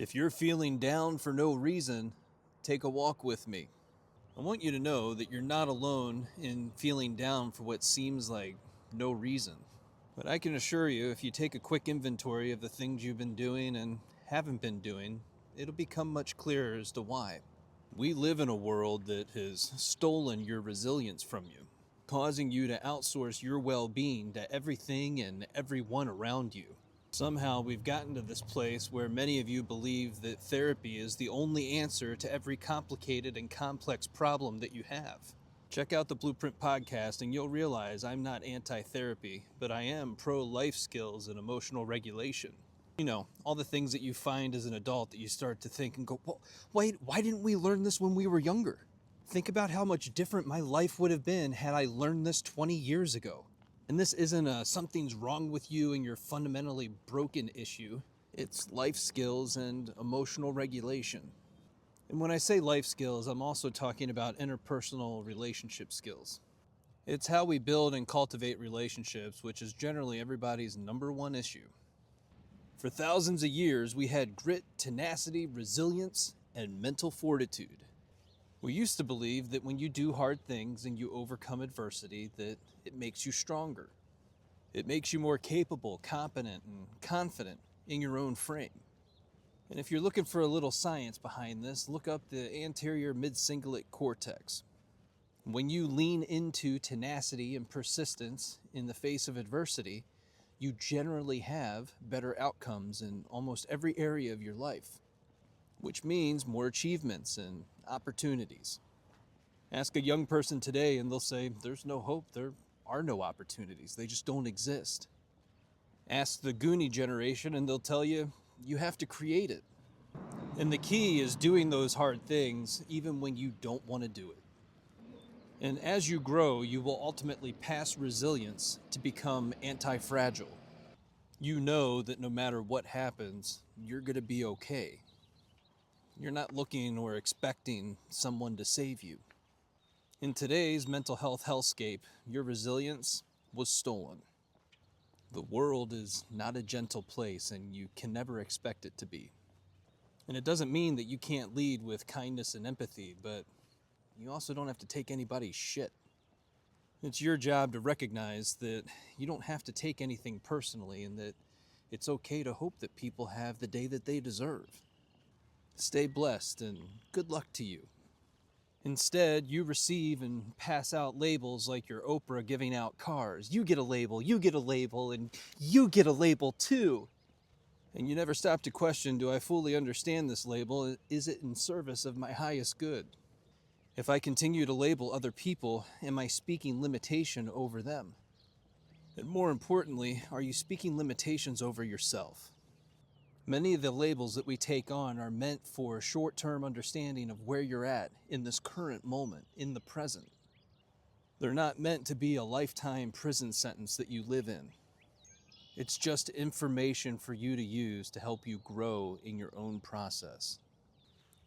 If you're feeling down for no reason, take a walk with me. I want you to know that you're not alone in feeling down for what seems like no reason. But I can assure you, if you take a quick inventory of the things you've been doing and haven't been doing, it'll become much clearer as to why. We live in a world that has stolen your resilience from you, causing you to outsource your well-being to everything and everyone around you. Somehow we've gotten to this place where many of you believe that therapy is the only answer to every complicated and complex problem that you have. Check out the Blueprint podcast and you'll realize I'm not anti-therapy, but I am pro-life skills and emotional regulation. You know, all the things that you find as an adult that you start to think and go, well, wait, why didn't we learn this when we were younger? Think about how much different my life would have been had I learned this 20 years ago. And this isn't a something's wrong with you and you're fundamentally broken issue. It's life skills and emotional regulation. And when I say life skills, I'm also talking about interpersonal relationship skills. It's how we build and cultivate relationships, which is generally everybody's number one issue. For thousands of years, we had grit, tenacity, resilience, and mental fortitude. We used to believe that when you do hard things and you overcome adversity, that it makes you stronger. It makes you more capable, competent, and confident in your own frame. And if you're looking for a little science behind this, look up the anterior mid-cingulate cortex. When you lean into tenacity and persistence in the face of adversity, you generally have better outcomes in almost every area of your life, which means more achievements and opportunities. Ask a young person today and they'll say, there's no hope, there are no opportunities, they just don't exist. Ask the Goonie generation and they'll tell you, you have to create it. And the key is doing those hard things even when you don't want to do it. And as you grow, you will ultimately pass resilience to become anti-fragile. You know that no matter what happens, you're going to be okay. You're not looking or expecting someone to save you. In today's mental health hellscape, your resilience was stolen. The world is not a gentle place, and you can never expect it to be. And it doesn't mean that you can't lead with kindness and empathy, but you also don't have to take anybody's shit. It's your job to recognize that you don't have to take anything personally and that it's okay to hope that people have the day that they deserve. Stay blessed and good luck to you. Instead, you receive and pass out labels like your Oprah giving out cars. You get a label, and you get a label too. And you never stop to question, do I fully understand this label? Is it in service of my highest good? If I continue to label other people, am I speaking limitation over them? And more importantly, are you speaking limitations over yourself? Many of the labels that we take on are meant for a short-term understanding of where you're at in this current moment, in the present. They're not meant to be a lifetime prison sentence that you live in. It's just information for you to use to help you grow in your own process.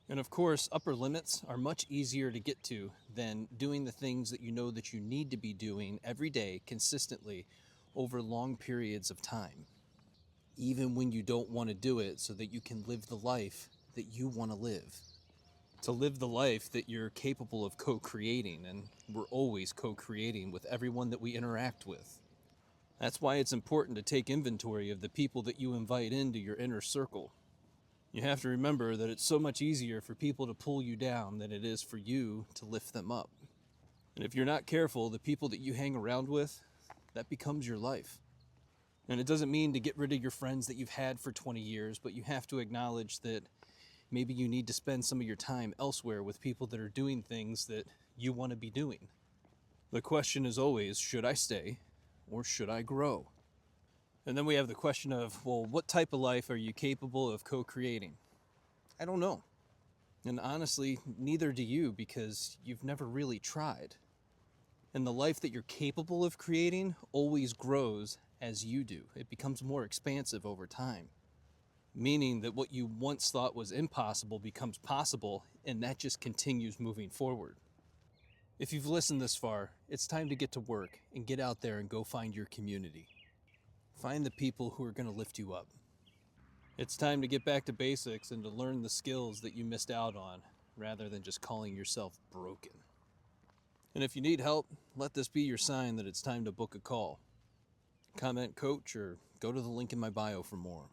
And of course, upper limits are much easier to get to than doing the things that you know that you need to be doing every day consistently over long periods of time. Even when you don't want to do it, so that you can live the life that you want to live. To live the life that you're capable of co-creating, and we're always co-creating with everyone that we interact with. That's why it's important to take inventory of the people that you invite into your inner circle. You have to remember that it's so much easier for people to pull you down than it is for you to lift them up. And if you're not careful, the people that you hang around with, that becomes your life. And it doesn't mean to get rid of your friends that you've had for 20 years, but you have to acknowledge that maybe you need to spend some of your time elsewhere with people that are doing things that you want to be doing. The question is always, should I stay or should I grow? And then we have the question of, well, what type of life are you capable of co-creating? I don't know. And honestly, neither do you, because you've never really tried. And the life that you're capable of creating always grows as you do. It becomes more expansive over time. Meaning that what you once thought was impossible becomes possible, and that just continues moving forward. If you've listened this far, it's time to get to work and get out there and go find your community. Find the people who are going to lift you up. It's time to get back to basics and to learn the skills that you missed out on, rather than just calling yourself broken. And if you need help, let this be your sign that it's time to book a call. Comment coach or go to the link in my bio for more.